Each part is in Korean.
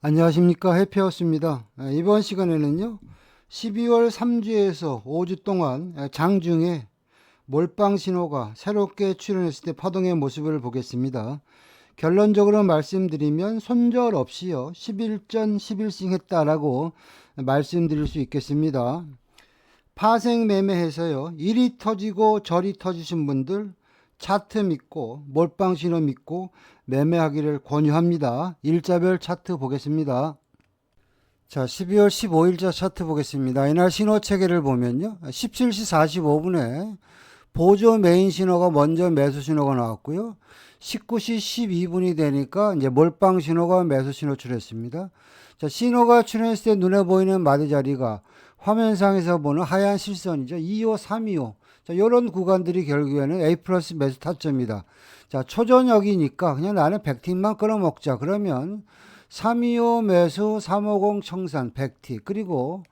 안녕하십니까, 해피하우스입니다. 이번 시간에는요 12월 3주에서 5주 동안 장중에 몰빵 신호가 새롭게 출현했을 때 파동의 모습을 보겠습니다. 결론적으로 말씀드리면 손절 없이요 11전 11승 했다라고 말씀드릴 수 있겠습니다. 파생 매매해서요 이리 터지고 저리 터지신 분들 차트 믿고 몰빵 신호 믿고 매매하기를 권유합니다. 일자별 차트 보겠습니다. 자, 12월 15일자 차트 보겠습니다. 이날 신호 체계를 보면요. 17시 45분에 보조 메인 신호가 먼저 매수 신호가 나왔고요. 19시 12분이 되니까 이제 몰빵 신호가 매수 신호 출했습니다. 자, 신호가 출현했을 때 눈에 보이는 마디 자리가 화면상에서 보는 하얀 실선이죠. 2호, 325. 자, 이런 구간들이 결국에는 A 플러스 매수 타점이다. 자, 초저녁이니까 그냥 나는 100틱만 끌어먹자. 그러면 325 매수 350 청산 100틱. 그리고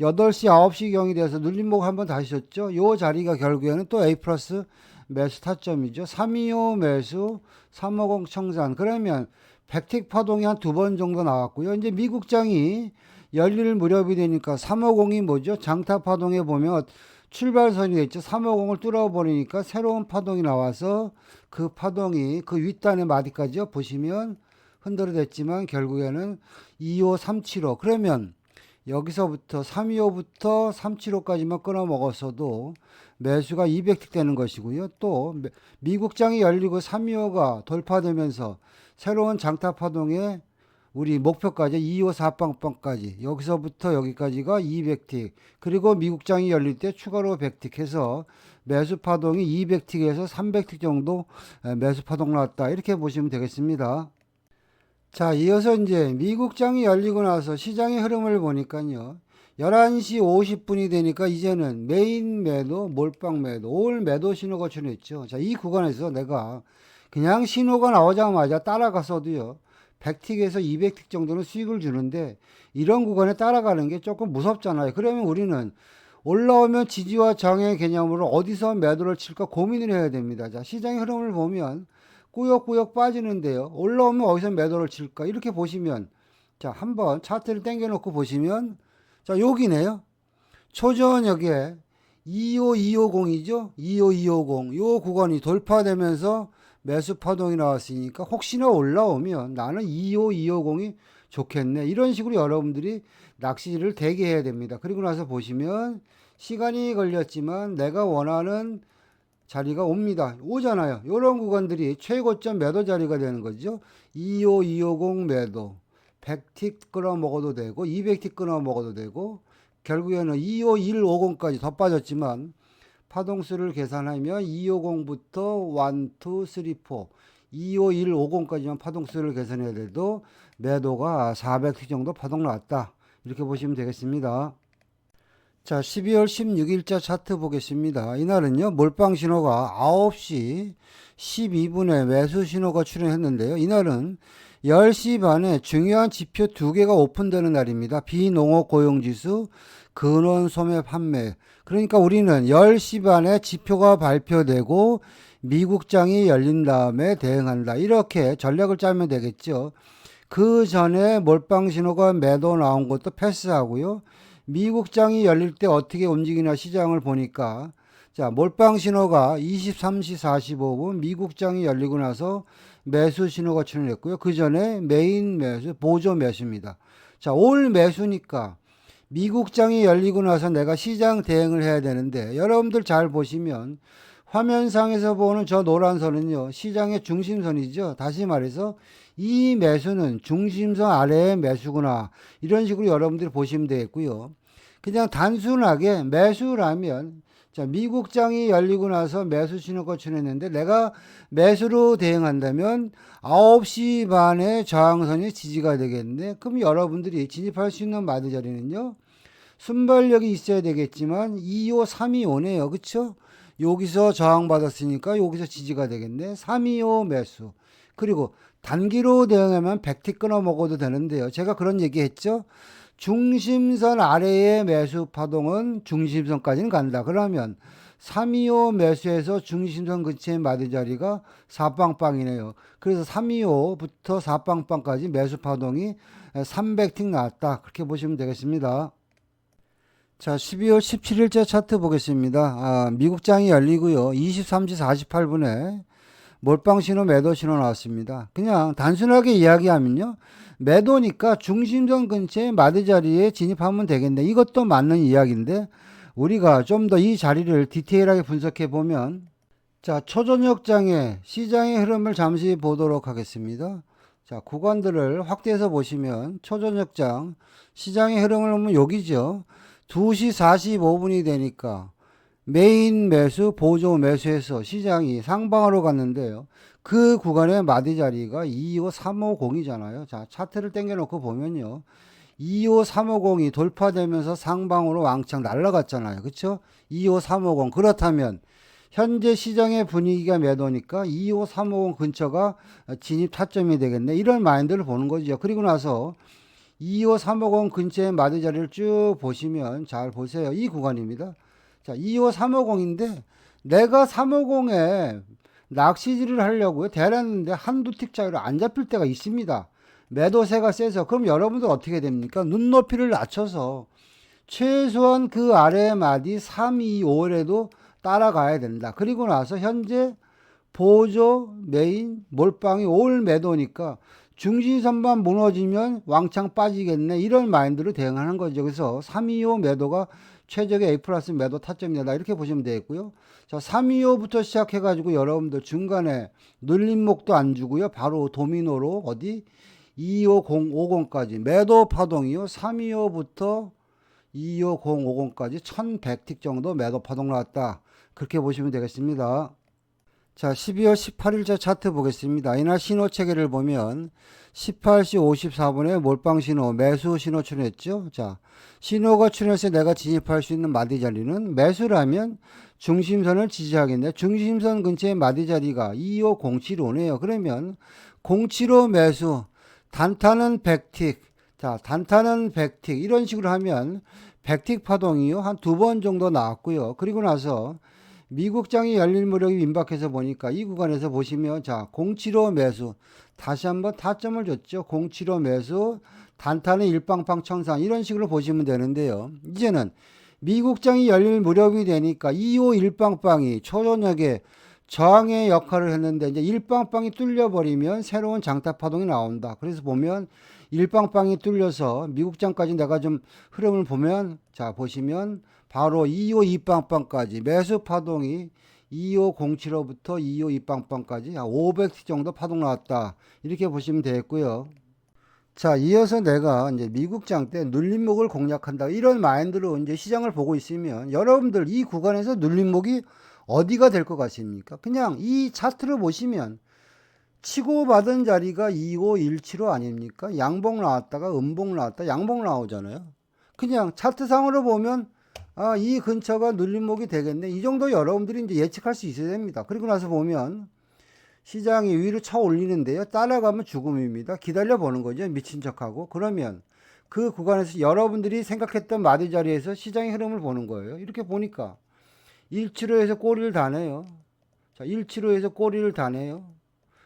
8시, 9시경이 돼서 눌림목 한번 다시 줬죠. 요 자리가 결국에는 또 A 플러스 매수 타점이죠. 325 매수 350 청산. 그러면 100틱 파동이 한 두 번 정도 나왔고요. 이제 미국장이 열릴 무렵이 되니까 350이 뭐죠? 장타 파동에 보면 출발선이 있죠. 350을 뚫어버리니까 새로운 파동이 나와서 그 파동이 그 윗단의 마디까지요. 보시면 흔들어댔지만 결국에는 25, 375. 그러면 여기서부터 325부터 375까지만 끊어 먹었어도 매수가 200틱 되는 것이고요. 또 미국장이 열리고 325가 돌파되면서 새로운 장타 파동에 우리 목표까지 2호 4빵빵까지 여기서부터 여기까지가 200틱 그리고 미국장이 열릴 때 추가로 100틱 해서 매수 파동이 200틱에서 300틱 정도 매수 파동 나왔다 이렇게 보시면 되겠습니다. 자, 이어서 이제 미국장이 열리고 나서 시장의 흐름을 보니까요 11시 50분이 되니까 이제는 메인 매도 몰빵 매도 올 매도 신호가 출현했죠. 자, 이 구간에서 내가 그냥 신호가 나오자마자 따라가서도요 100틱에서 200틱 정도는 수익을 주는데 이런 구간에 따라가는 게 조금 무섭잖아요. 그러면 우리는 올라오면 지지와 저항의 개념으로 어디서 매도를 칠까 고민을 해야 됩니다. 자, 시장의 흐름을 보면 꾸역꾸역 빠지는데요. 올라오면 어디서 매도를 칠까 이렇게 보시면 자, 한번 차트를 당겨 놓고 보시면 자, 여기네요. 초저녁에 25250이죠. 25250 요 구간이 돌파되면서 매수 파동이 나왔으니까 혹시나 올라오면 나는 25250이 좋겠네. 이런 식으로 여러분들이 낚시를 대기 해야 됩니다. 그리고 나서 보시면 시간이 걸렸지만 내가 원하는 자리가 옵니다. 오잖아요. 이런 구간들이 최고점 매도 자리가 되는 거죠. 25250 매도 100틱 끊어 먹어도 되고 200틱 끊어 먹어도 되고 결국에는 25150까지 더 빠졌지만 파동수를 계산하면 250부터 1, 2, 3, 4 25150까지만 파동수를 계산해야 돼도 매도가 400틱 정도 파동 나왔다. 이렇게 보시면 되겠습니다. 자, 12월 16일자 차트 보겠습니다. 이날은요, 몰빵 신호가 9시 12분에 매수 신호가 출현했는데요. 이날은 10시 반에 중요한 지표 두 개가 오픈되는 날입니다. 비농업 고용지수, 근원 소매 판매. 그러니까 우리는 10시 반에 지표가 발표되고 미국장이 열린 다음에 대응한다. 이렇게 전략을 짜면 되겠죠. 그 전에 몰빵 신호가 매도 나온 것도 패스하고요. 미국장이 열릴 때 어떻게 움직이나 시장을 보니까 자, 몰빵 신호가 23시 45분 미국장이 열리고 나서 매수 신호가 출현했고요. 그 전에 메인 매수, 보조 매수입니다. 자, 올 매수니까 미국장이 열리고 나서 내가 시장 대응을 해야 되는데 여러분들 잘 보시면 화면상에서 보는 저 노란 선은요. 시장의 중심선이죠. 다시 말해서 이 매수는 중심선 아래의 매수구나. 이런 식으로 여러분들이 보시면 되겠고요. 그냥 단순하게 매수라면 자, 미국장이 열리고 나서 매수 신호가 출현했는데 내가 매수로 대응한다면 9시 반에 저항선이 지지가 되겠네. 그럼 여러분들이 진입할 수 있는 마디 자리는요. 순발력이 있어야 되겠지만 2호, 325네요. 그쵸? 여기서 저항받았으니까 여기서 지지가 되겠네. 325 매수. 그리고 단기로 대응하면 100틱 끊어 먹어도 되는데요. 제가 그런 얘기 했죠. 중심선 아래의 매수 파동은 중심선까지는 간다. 그러면 325 매수에서 중심선 근처의 마디 자리가 4빵빵이네요. 그래서 325부터 4빵빵까지 매수 파동이 300틱 나왔다. 그렇게 보시면 되겠습니다. 자, 12월 17일자 차트 보겠습니다. 미국장이 열리고요. 23시 48분에 몰빵 신호, 매도 신호 나왔습니다. 그냥 단순하게 이야기하면요. 매도니까 중심선 근처에 마디 자리에 진입하면 되겠네. 이것도 맞는 이야기인데 우리가 좀 더 이 자리를 디테일하게 분석해 보면, 자, 초저녁장의 시장의 흐름을 잠시 보도록 하겠습니다. 자, 구간들을 확대해서 보시면 초저녁장 시장의 흐름을 보면 여기죠. 2시 45분이 되니까 메인 매수, 보조 매수해서 시장이 상방으로 갔는데요. 그 구간의 마디 자리가 25350이잖아요. 자, 차트를 당겨놓고 보면요. 25350이 돌파되면서 상방으로 왕창 날아갔잖아요. 그쵸? 25350. 그렇다면 현재 시장의 분위기가 매도니까 25350 근처가 진입 타점이 되겠네. 이런 마인드를 보는 거죠. 그리고 나서 25350 근처의 마디 자리를 쭉 보시면 잘 보세요. 이 구간입니다. 자, 25350인데 내가 350에 낚시질을 하려고요. 대략인데 한두 틱 차이로 안 잡힐 때가 있습니다. 매도세가 세서. 그럼 여러분들 어떻게 됩니까? 눈높이를 낮춰서 최소한 그 아래의 마디 3, 2, 5에도 따라가야 된다. 그리고 나서 현재 보조, 메인, 몰빵이 올 매도니까 중심선만 무너지면 왕창 빠지겠네. 이런 마인드로 대응하는 거죠. 그래서 325 매도가 최적의 A 플러스 매도 타점이다. 이렇게 보시면 되겠고요. 자, 325부터 시작해가지고 여러분들 중간에 눌림목도 안 주고요. 바로 도미노로 어디 25050까지 매도 파동이요. 325부터 25050까지 1100틱 정도 매도 파동 나왔다. 그렇게 보시면 되겠습니다. 자, 12월 18일자 차트 보겠습니다. 이날 신호 체계를 보면 18시 54분에 몰빵 신호, 매수 신호 출현했죠. 자, 신호가 출현해서 내가 진입할 수 있는 마디 자리는 매수라면 중심선을 지지하겠네. 중심선 근처의 마디 자리가 25075네요. 그러면 075 매수, 단타는 100틱. 자, 단타는 100틱. 이런 식으로 하면 100틱 파동이요. 한 두 번 정도 나왔고요. 그리고 나서 미국장이 열릴 무렵이 임박해서 보니까 이 구간에서 보시면, 자, 075 매수 다시 한번 타점을 줬죠. 075 매수, 단타는 일빵빵 청산, 이런 식으로 보시면 되는데요. 이제는 미국장이 열릴 무렵이 되니까 25 일빵빵이 초저녁에 저항의 역할을 했는데 이제 일빵빵이 뚫려버리면 새로운 장타 파동이 나온다. 그래서 보면 일빵빵이 뚫려서 미국장까지 내가 좀 흐름을 보면, 자, 보시면 바로 25 2빵빵까지 매수 파동이 25075부터 25 2빵빵까지 500T 정도 파동 나왔다. 이렇게 보시면 되겠고요. 자, 이어서 내가 이제 미국장 때 눌림목을 공략한다. 이런 마인드로 이제 시장을 보고 있으면 여러분들 이 구간에서 눌림목이 어디가 될 것 같습니까? 그냥 이 차트를 보시면 치고받은 자리가 25175 아닙니까? 양봉 나왔다가 음봉 나왔다, 양봉 나오잖아요. 그냥 차트상으로 보면 이 근처가 눌림목이 되겠네. 이 정도 여러분들이 이제 예측할 수 있어야 됩니다. 그리고 나서 보면 시장이 위로 쳐 올리는데요. 따라가면 죽음입니다. 기다려 보는 거죠. 미친 척하고. 그러면 그 구간에서 여러분들이 생각했던 마디 자리에서 시장의 흐름을 보는 거예요. 이렇게 보니까 175에서 꼬리를 다네요. 자, 175에서 꼬리를 다네요.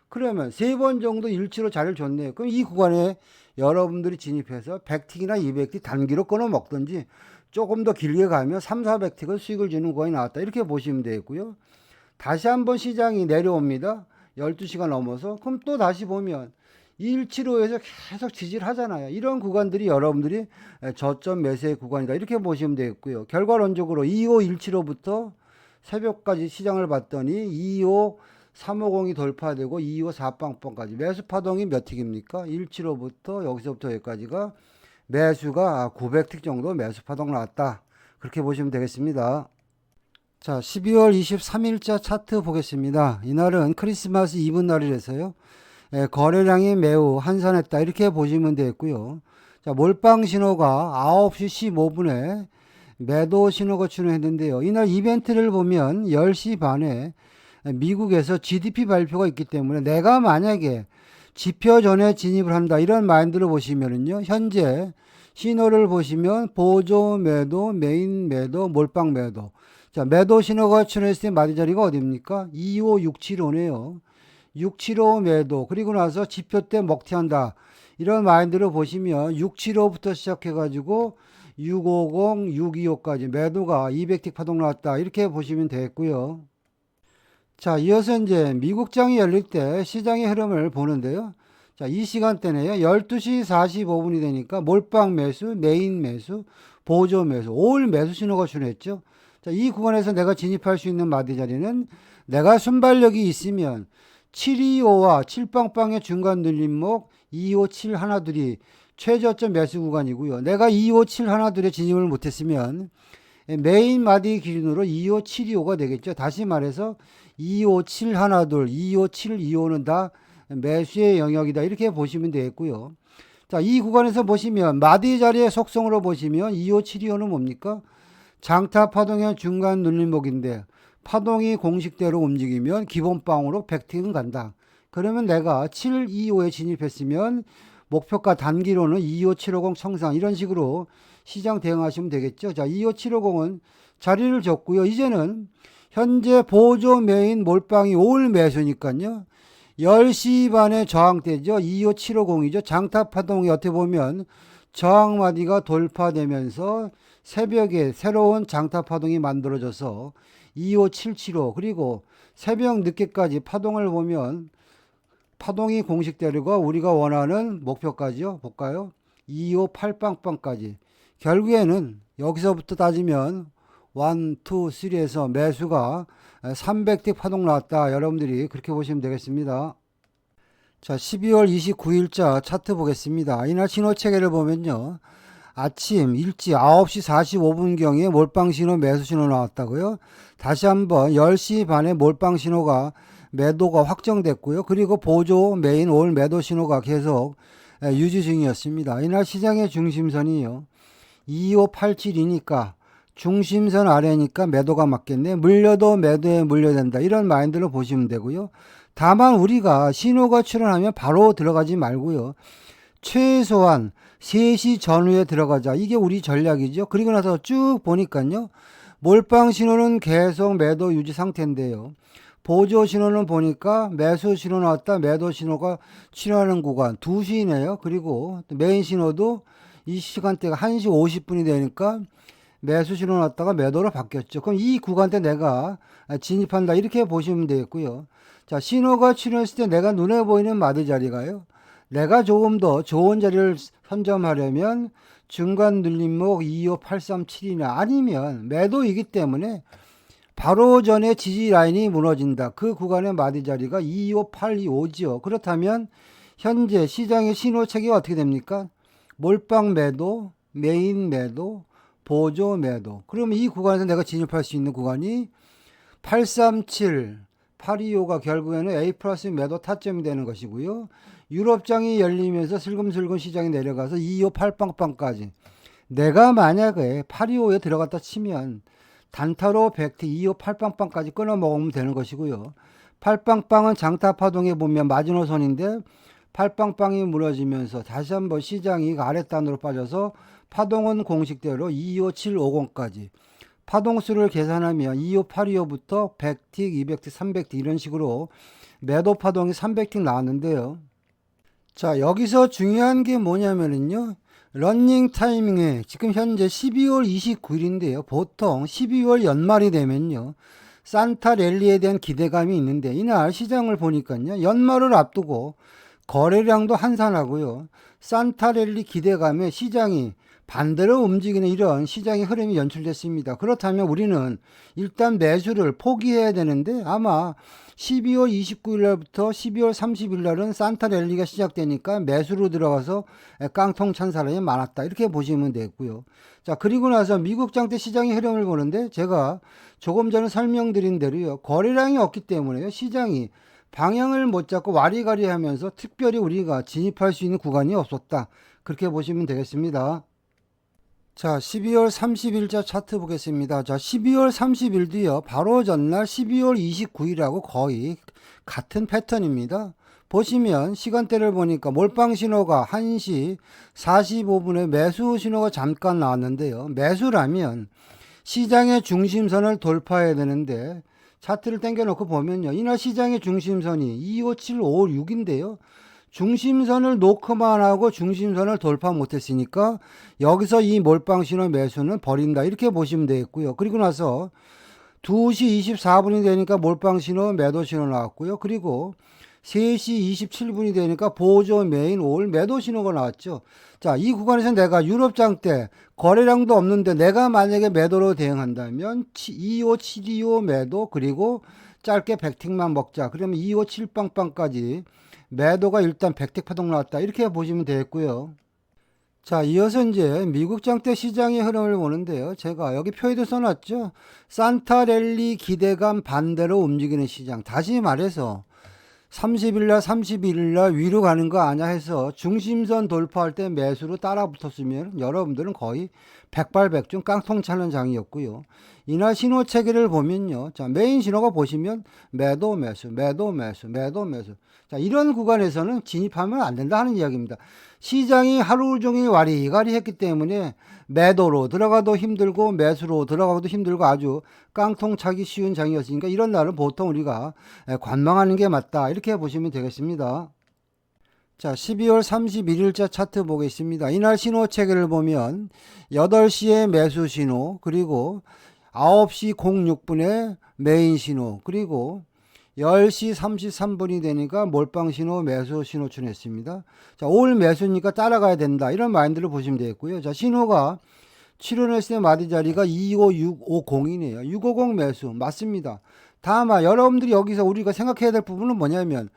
그러면 세 번 정도 175 자리를 줬네요. 그럼 이 구간에 여러분들이 진입해서 100틱이나 200틱 단기로 끊어 먹든지 조금 더 길게 가면 3, 400틱을 수익을 주는 구간이 나왔다. 이렇게 보시면 되겠고요. 다시 한번 시장이 내려옵니다. 12시가 넘어서. 그럼 또 다시 보면 175에서 계속 지지를 하잖아요. 이런 구간들이 여러분들이 저점 매수의 구간이다. 이렇게 보시면 되겠고요. 결과론적으로 25 175부터 새벽까지 시장을 봤더니 25 350이 돌파되고 225 4빵빵까지 매수 파동이 몇 틱입니까? 175부터 여기서부터 여기까지가 매수가 900틱 정도 매수 파동 나왔다. 그렇게 보시면 되겠습니다. 자, 12월 23일자 차트 보겠습니다. 이날은 크리스마스 이브 날이라서요. 거래량이 매우 한산했다. 이렇게 보시면 되겠고요. 자, 몰빵 신호가 9시 15분에 매도 신호가 출현했는데요. 이날 이벤트를 보면 10시 반에 미국에서 GDP 발표가 있기 때문에 내가 만약에 지표 전에 진입을 한다. 이런 마인드로 보시면은요. 현재 신호를 보시면 보조 매도, 메인 매도, 몰빵 매도. 자, 매도 신호가 출현했을 때 마디 자리가 어디입니까? 25675네요. 675 매도. 그리고 나서 지표 때 먹튀한다. 이런 마인드로 보시면 675부터 시작해가지고 650, 625까지 매도가 200틱 파동 나왔다. 이렇게 보시면 되겠고요. 자, 이어서 이제 미국장이 열릴 때 시장의 흐름을 보는데요. 자, 이 시간대네요. 12시 45분이 되니까 몰빵 매수, 메인 매수, 보조 매수, 올 매수 신호가 출현했죠. 자, 이 구간에서 내가 진입할 수 있는 마디 자리는 내가 순발력이 있으면 725와 7빵빵의 중간 눌림목 257 하나둘이 최저점 매수 구간이고요. 내가 257 하나둘에 진입을 못했으면 메인 마디 기준으로 25725가 되겠죠. 다시 말해서 257 하나둘, 257, 25는 다 매수의 영역이다. 이렇게 보시면 되겠고요. 자, 이 구간에서 보시면 마디 자리의 속성으로 보시면 257, 25는 뭡니까? 장타 파동의 중간 눌림목인데 파동이 공식대로 움직이면 기본빵으로 100틱은 간다. 그러면 내가 725에 진입했으면 목표가 단기로는 25750 청산 이런 식으로 시장 대응하시면 되겠죠. 자, 25750은 자리를 줬고요. 이제는 현재 보조 메인 몰빵이 올 매수니까요. 10시 반에 저항대죠. 25750이죠. 장타 파동이 어떻게 보면 저항마디가 돌파되면서 새벽에 새로운 장타 파동이 만들어져서 25775 그리고 새벽 늦게까지 파동을 보면 파동이 공식대로가 우리가 원하는 목표까지요. 볼까요? 258빵빵까지. 결국에는 여기서부터 따지면 1, 2, 3에서 매수가 300틱 파동 나왔다. 여러분들이 그렇게 보시면 되겠습니다. 자, 12월 29일자 차트 보겠습니다. 이날 신호 체계를 보면요. 아침 일찍 9시 45분경에 몰빵 신호 매수 신호 나왔다고요. 다시 한번 10시 반에 몰빵 신호가 매도가 확정됐고요. 그리고 보조 메인 올 매도 신호가 계속 유지 중이었습니다. 이날 시장의 중심선이요. 2587이니까 중심선 아래니까 매도가 맞겠네. 물려도 매도에 물려야 된다. 이런 마인드로 보시면 되고요. 다만 우리가 신호가 출현하면 바로 들어가지 말고요. 최소한 3시 전후에 들어가자. 이게 우리 전략이죠. 그리고 나서 쭉 보니까요. 몰빵 신호는 계속 매도 유지 상태인데요. 보조 신호는 보니까 매수 신호 나왔다. 매도 신호가 출현하는 구간 2시네요. 그리고 메인 신호도 이 시간대가 1시 50분이 되니까 매수 신호 나왔다가 매도로 바뀌었죠. 그럼 이 구간대 내가 진입한다. 이렇게 보시면 되겠고요. 자, 신호가 출현했을 때 내가 눈에 보이는 마디 자리가요. 내가 조금 더 좋은 자리를 선점하려면 중간 눌림목 25837이나 아니면 매도이기 때문에 바로 전에 지지 라인이 무너진다. 그 구간의 마디 자리가 25825죠. 그렇다면 현재 시장의 신호 체계가 어떻게 됩니까? 몰빵 매도, 메인 매도, 보조 매도. 그러면 이 구간에서 내가 진입할 수 있는 구간이 837, 825가 결국에는 A 플러스 매도 타점이 되는 것이고요. 유럽장이 열리면서 슬금슬금 시장이 내려가서 258빵빵까지. 내가 만약에 825에 들어갔다 치면 단타로 100틱 258빵빵까지 끊어 먹으면 되는 것이고요. 8빵빵은 장타 파동에 보면 마지노선인데 8빵빵이 무너지면서 다시 한번 시장이 아랫단으로 빠져서 파동은 공식대로 25750까지. 파동수를 계산하면 25825부터 100틱, 200틱, 300틱 이런 식으로 매도 파동이 300틱 나왔는데요. 자, 여기서 중요한 게 뭐냐면은요. 러닝 타이밍에 지금 현재 12월 29일인데요. 보통 12월 연말이 되면요. 산타 랠리에 대한 기대감이 있는데 이날 시장을 보니까요. 연말을 앞두고 거래량도 한산하고요. 산타 랠리 기대감에 시장이 반대로 움직이는 이런 시장의 흐름이 연출됐습니다. 그렇다면 우리는 일단 매수를 포기해야 되는데 아마 12월 29일 날부터 12월 30일 날은 산타 랠리가 시작되니까 매수로 들어가서 깡통 찬 사람이 많았다. 이렇게 보시면 되고요. 자, 그리고 나서 미국 장대 시장의 흐름을 보는데 제가 조금 전에 설명드린 대로요. 거래량이 없기 때문에 시장이 방향을 못 잡고 와리가리 하면서 특별히 우리가 진입할 수 있는 구간이 없었다. 그렇게 보시면 되겠습니다. 자, 12월 30일자 차트 보겠습니다. 자, 12월 30일도요, 바로 전날 12월 29일하고 거의 같은 패턴입니다. 보시면 시간대를 보니까 몰빵 신호가 1시 45분에 매수 신호가 잠깐 나왔는데요. 매수라면 시장의 중심선을 돌파해야 되는데 차트를 당겨 놓고 보면요. 이날 시장의 중심선이 25756인데요. 중심선을 노크만 하고 중심선을 돌파 못했으니까 여기서 이 몰빵 신호 매수는 버린다 이렇게 보시면 되겠고요. 그리고 나서 2시 24분이 되니까 몰빵 신호 매도 신호 나왔고요. 그리고 3시 27분이 되니까 보조 메인 올 매도 신호가 나왔죠. 자, 이 구간에서 내가 유럽장 때 거래량도 없는데 내가 만약에 매도로 대응한다면 25, 725 매도 그리고 짧게 100틱만 먹자. 그러면 257빵빵까지 매도가 일단 100틱 파동 나왔다. 이렇게 보시면 되겠고요. 자, 이어서 이제 미국장 때 시장의 흐름을 보는데요. 제가 여기 표에도 써놨죠. 산타랠리 기대감 반대로 움직이는 시장. 다시 말해서 30일날 31일날 위로 가는 거 아냐 해서 중심선 돌파할 때 매수로 따라 붙었으면 여러분들은 거의 백발백중 깡통 차는 장이었고요. 이날 신호 체계를 보면요. 자, 메인 신호가 보시면 매도 매수 매도 매수 매도 매수. 자, 이런 구간에서는 진입하면 안 된다 하는 이야기입니다. 시장이 하루 종일 와리가리 했기 때문에 매도로 들어가도 힘들고 매수로 들어가도 힘들고 아주 깡통 차기 쉬운 장이었으니까 이런 날은 보통 우리가 관망하는 게 맞다 이렇게 보시면 되겠습니다. 자, 12월 31일자 차트 보겠습니다. 이날 신호 체계를 보면 8시에 매수 신호 그리고 9시 06분에 메인 신호 그리고 10시 33분이 되니까 몰빵 신호 매수 신호 출했습니다. 자, 올 매수니까 따라가야 된다 이런 마인드를 보시면 되겠고요. 자, 신호가 출현했을 때 마디 자리가 25650이네요. 650 매수 맞습니다. 다만 여러분들이 여기서 우리가 생각해야 될 부분은 뭐냐면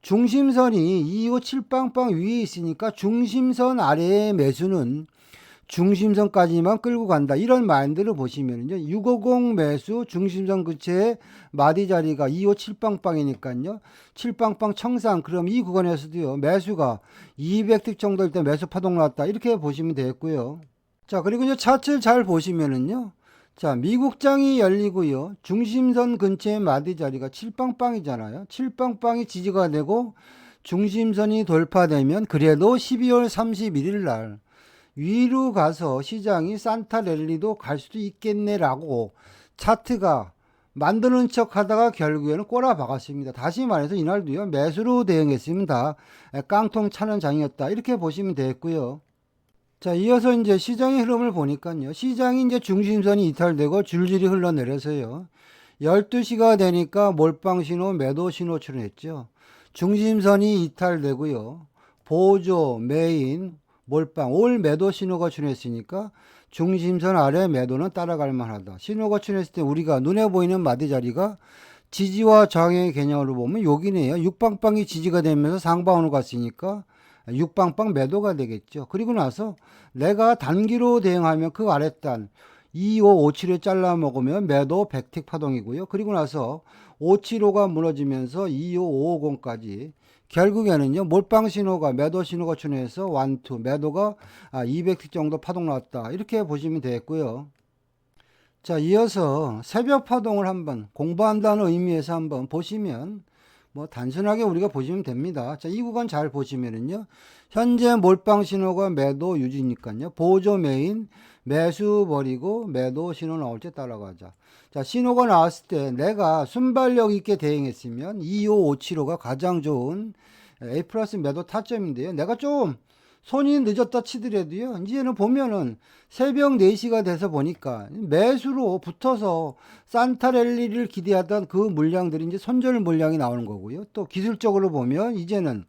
중심선이 257빵빵 위에 있으니까 중심선 아래의 매수는 중심선까지만 끌고 간다. 이런 마인드를 보시면요. 650 매수 중심선 근처에 마디 자리가 257빵빵이니까요. 7빵빵 청산. 그럼 이 구간에서도요. 매수가 200틱 정도일 때 매수 파동 났다. 이렇게 보시면 되겠고요. 자, 그리고 이제 차트를 잘 보시면은요. 자, 미국장이 열리고요. 중심선 근처의 마디 자리가 7빵빵이잖아요. 7빵빵이 지지가 되고 중심선이 돌파되면 그래도 12월 31일 날 위로 가서 시장이 산타랠리도 갈 수도 있겠네라고 차트가 만드는 척 하다가 결국에는 꼬라 박았습니다. 다시 말해서 이날도요. 매수로 대응했으면 다 깡통 차는 장이었다. 이렇게 보시면 되겠고요. 자, 이어서 이제 시장의 흐름을 보니까요. 시장이 이제 중심선이 이탈되고 줄줄이 흘러내려서요. 12시가 되니까 몰빵 신호, 매도 신호 출현했죠. 중심선이 이탈되고요. 보조, 메인, 몰빵, 올 매도 신호가 출현했으니까 중심선 아래 매도는 따라갈 만하다. 신호가 출현했을 때 우리가 눈에 보이는 마디 자리가 지지와 저항의 개념으로 보면 여기네요. 6빵빵이 지지가 되면서 상방으로 갔으니까 6빵빵 매도가 되겠죠. 그리고 나서 내가 단기로 대응하면 그 아랫단 2557에 잘라 먹으면 매도 100틱 파동이고요. 그리고 나서 575가 무너지면서 25550까지 결국에는요. 몰빵 신호가 매도 신호가 출현해서 1, 2 매도가 200틱 정도 파동 났다. 이렇게 보시면 되겠고요. 자, 이어서 새벽 파동을 한번 공부한다는 의미에서 한번 보시면 뭐 단순하게 우리가 보시면 됩니다. 자, 이 구간 잘 보시면은요. 현재 몰빵 신호가 매도 유지니까요. 보조 메인 매수 버리고 매도 신호 나올 때 따라가자. 자, 신호가 나왔을 때 내가 순발력 있게 대응했으면 25575가 가장 좋은 A 플러스 매도 타점인데요. 내가 좀 손이 늦었다 치더라도요. 이제는 보면은 새벽 4시가 돼서 보니까 매수로 붙어서 산타랠리를 기대하던 그 물량들이 이제 손절 물량이 나오는 거고요. 또 기술적으로 보면 이제는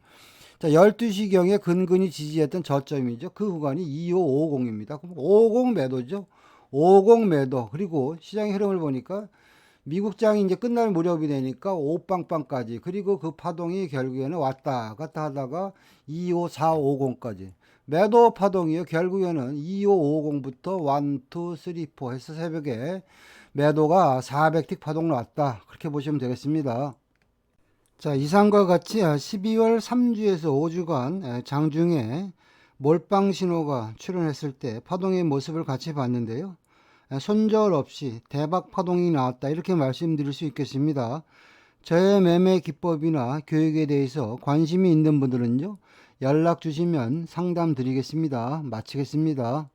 자, 12시경에 근근히 지지했던 저점이죠. 그 구간이 25550입니다. 그럼 50 매도죠. 50 매도. 그리고 시장의 흐름을 보니까 미국장이 이제 끝날 무렵이 되니까 5빵빵까지 그리고 그 파동이 결국에는 왔다 갔다 하다가 25450까지 매도 파동이요. 결국에는 2550부터 1, 2, 3, 4 해서 새벽에 매도가 400틱 파동 나왔다. 그렇게 보시면 되겠습니다. 자, 이상과 같이 12월 3주에서 5주간 장중에 몰빵 신호가 출현했을 때 파동의 모습을 같이 봤는데요. 손절 없이 대박 파동이 나왔다 이렇게 말씀드릴 수 있겠습니다. 저의 매매 기법이나 교육에 대해서 관심이 있는 분들은요. 연락 주시면 상담 드리겠습니다. 마치겠습니다.